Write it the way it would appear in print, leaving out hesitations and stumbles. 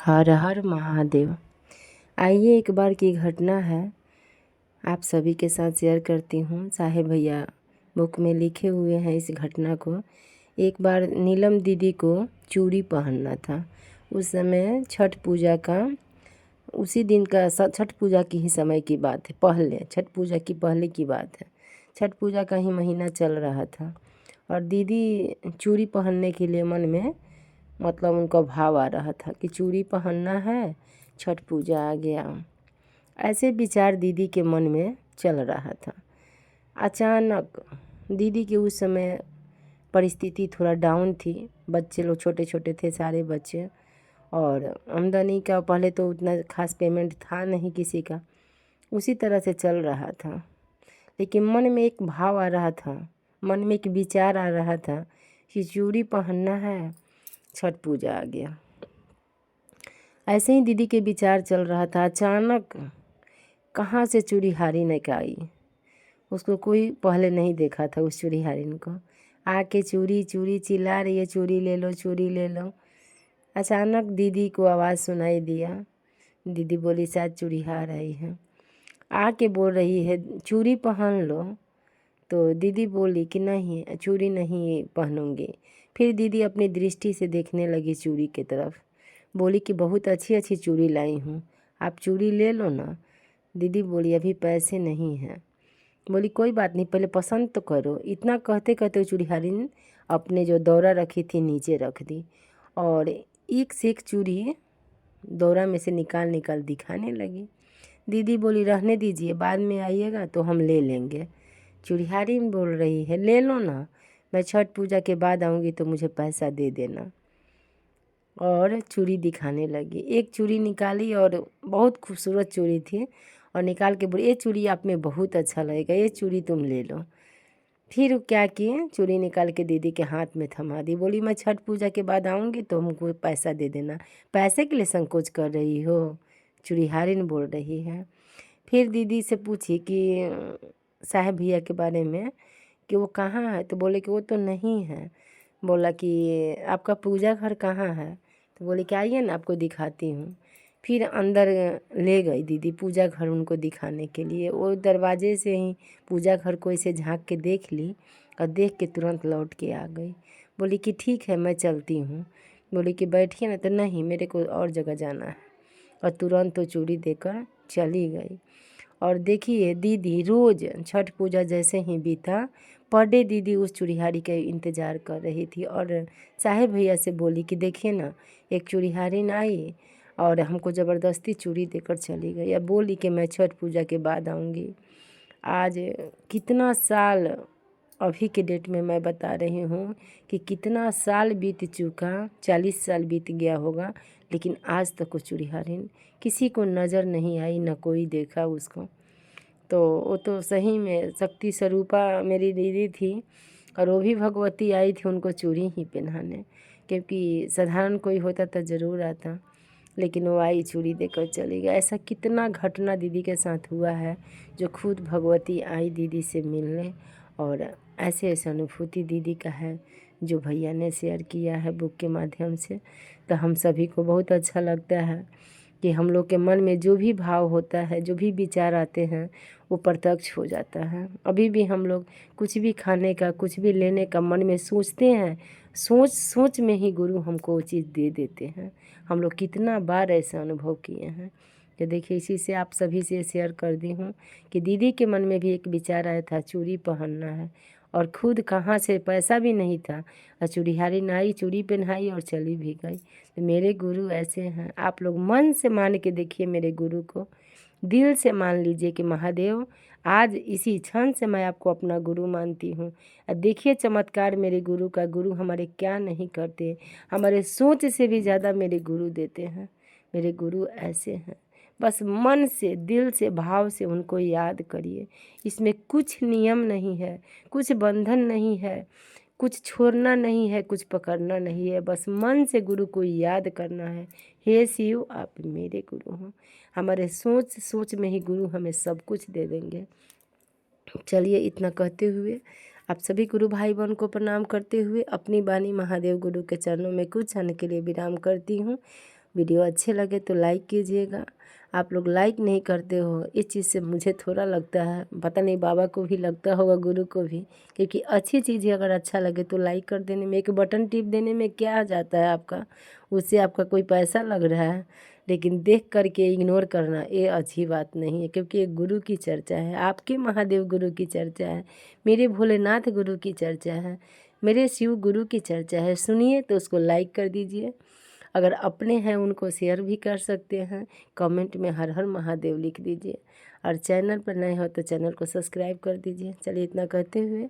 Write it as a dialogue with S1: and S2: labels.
S1: हर हर महादेव। आइए एक बार की घटना है, आप सभी के साथ शेयर करती हूँ। साहेब भैया बुक में लिखे हुए हैं इस घटना को। एक बार नीलम दीदी को चूड़ी पहनना था। उस समय छठ पूजा का उसी दिन का छठ पूजा की ही समय की बात है, पहले छठ पूजा की पहले की बात है। छठ पूजा का ही महीना चल रहा था और दीदी चूड़ी पहनने के लिए मन में मतलब उनका भाव आ रहा था कि चूड़ी पहनना है, छठ पूजा आ गया। ऐसे विचार दीदी के मन में चल रहा था। अचानक दीदी के उस समय परिस्थिति थोड़ा डाउन थी। बच्चे लोग छोटे छोटे थे, सारे बच्चे, और आमदनी का पहले तो उतना खास पेमेंट था नहीं किसी का। उसी तरह से चल रहा था, लेकिन मन में एक भाव आ रहा था, मन में एक विचार आ रहा था कि चूड़ी पहनना है, छठ पूजा आ गया। ऐसे ही दीदी के विचार चल रहा था। अचानक कहाँ से चूड़ीहारिन एक आई। उसको कोई पहले नहीं देखा था, उस चूड़ीहारिन को। आके चूड़ी चूड़ी चिल्ला रही है, चूड़ी ले लो, चूड़ी ले लो। अचानक दीदी को आवाज़ सुनाई दिया। दीदी बोली शायद चूड़ीहार आई है। आके बोल रही है चूड़ी पहन लो। तो दीदी बोली कि नहीं, चूड़ी नहीं पहनूंगी। फिर दीदी अपनी दृष्टि से देखने लगी चूड़ी की तरफ। बोली कि बहुत अच्छी अच्छी चूड़ी लाई हूँ, आप चूड़ी ले लो ना। दीदी बोली अभी पैसे नहीं हैं। बोली कोई बात नहीं, पहले पसंद तो करो। इतना कहते कहते चूड़ीहारिन अपने जो दौरा रखी थी नीचे रख दी और एक से एक चूड़ी दौरा में से निकाल निकाल दिखाने लगी। दीदी बोली रहने दीजिए, बाद में आइएगा तो हम ले लेंगे। चूड़ीहारिन बोल रही है ले लो ना, मैं छठ पूजा के बाद आऊँगी तो मुझे पैसा दे देना। और चूड़ी दिखाने लगी। एक चूड़ी निकाली और बहुत खूबसूरत चूड़ी थी, और निकाल के बोली ये चूड़ी आप में बहुत अच्छा लगेगा, ये चूड़ी तुम ले लो। फिर क्या किए, चूड़ी निकाल के दीदी के हाथ में थमा दी। बोली मैं छठ पूजा के बाद आऊँगी तो हमको पैसा दे देना। पैसे के लिए संकोच कर रही हो, चूड़ीहारिन बोल रही है। फिर दीदी से पूछी कि साहेब भैया के बारे में कि वो कहाँ है, तो बोले कि वो तो नहीं है। बोला कि आपका पूजा घर कहाँ है, तो बोले कि आइए ना आपको दिखाती हूँ। फिर अंदर ले गई दीदी पूजा घर उनको दिखाने के लिए। वो दरवाजे से ही पूजा घर को ऐसे झांक के देख ली और देख के तुरंत लौट के आ गई। बोली कि ठीक है मैं चलती हूँ। बोली कि बैठिए ना, तो नहीं मेरे को और जगह जाना है, और तुरंत तो चूड़ी देकर चली गई। और देखिए दीदी रोज़ छठ पूजा जैसे ही बीता, पर डे दीदी उस चूड़ीहारी का इंतज़ार कर रही थी। और साहेब भैया से बोली कि देखिए ना एक चूड़ीहारिन आई और हमको ज़बरदस्ती चूड़ी देकर चली गई। अब बोली कि मैं छठ पूजा के बाद आऊँगी। आज कितना साल, अभी के डेट में मैं बता रही हूँ कि कितना साल बीत चुका, 40 साल बीत गया होगा, लेकिन आज तक वो चूड़ीहारिन किसी को नज़र नहीं आई, ना कोई देखा उसको। तो वो तो सही में शक्ति स्वरूपा मेरी दीदी थी, और वो भी भगवती आई थी उनको चूड़ी ही पहनाने, क्योंकि साधारण कोई होता तो ज़रूर आता, लेकिन वो आई चूड़ी देकर चली गई। ऐसा कितना घटना दीदी के साथ हुआ है, जो खुद भगवती आई दीदी से मिलने, और ऐसे ऐसे अनुभूति दीदी का है जो भैया ने शेयर किया है बुक के माध्यम से। तो हम सभी को बहुत अच्छा लगता है कि हम लोग के मन में जो भी भाव होता है, जो भी विचार आते हैं, वो प्रत्यक्ष हो जाता है। अभी भी हम लोग कुछ भी खाने का, कुछ भी लेने का मन में सोचते हैं, सोच सोच में ही गुरु हमको वो चीज़ दे देते हैं। हम लोग कितना बार ऐसा अनुभव किए हैं। तो देखिए इसी से आप सभी से शेयर कर दी हूँ कि दीदी के मन में भी एक विचार आया था चूड़ी पहनना है, और खुद कहाँ से पैसा भी नहीं था, और चूड़ीहारिन आई, चूड़ी पहनाई और चली भी गई। तो मेरे गुरु ऐसे हैं। आप लोग मन से मान के देखिए मेरे गुरु को, दिल से मान लीजिए कि महादेव आज इसी क्षण से मैं आपको अपना गुरु मानती हूँ। और देखिए चमत्कार मेरे गुरु का, गुरु हमारे क्या नहीं करते, हमारे सोच से भी ज़्यादा मेरे गुरु देते हैं। मेरे गुरु ऐसे हैं। बस मन से, दिल से, भाव से उनको याद करिए। इसमें कुछ नियम नहीं है, कुछ बंधन नहीं है, कुछ छोड़ना नहीं है, कुछ पकड़ना नहीं है। बस मन से गुरु को याद करना है। हे शिव आप मेरे गुरु हो। हमारे सोच सोच में ही गुरु हमें सब कुछ दे देंगे। चलिए इतना कहते हुए आप सभी गुरु भाई बहन को प्रणाम करते हुए अपनी वाणी महादेव गुरु के चरणों में कुछ क्षण के लिए विराम करती हूँ। वीडियो अच्छे लगे तो लाइक कीजिएगा। आप लोग लाइक नहीं करते हो, इस चीज़ से मुझे थोड़ा लगता है, पता नहीं बाबा को भी लगता होगा, गुरु को भी, क्योंकि अच्छी चीज़ अगर अच्छा लगे तो लाइक कर देने में, एक बटन टिप देने में क्या आ जाता है आपका, उससे आपका कोई पैसा लग रहा है। लेकिन देख करके इग्नोर करना ये अच्छी बात नहीं है, क्योंकि एक गुरु की चर्चा है, आपके महादेव गुरु की चर्चा है, मेरे भोलेनाथ गुरु की चर्चा है, मेरे शिव गुरु की चर्चा है। सुनिए तो उसको लाइक कर दीजिए, अगर अपने हैं उनको शेयर भी कर सकते हैं, कमेंट में हर हर महादेव लिख दीजिए, और चैनल पर नए हो तो चैनल को सब्सक्राइब कर दीजिए। चलिए इतना कहते हुए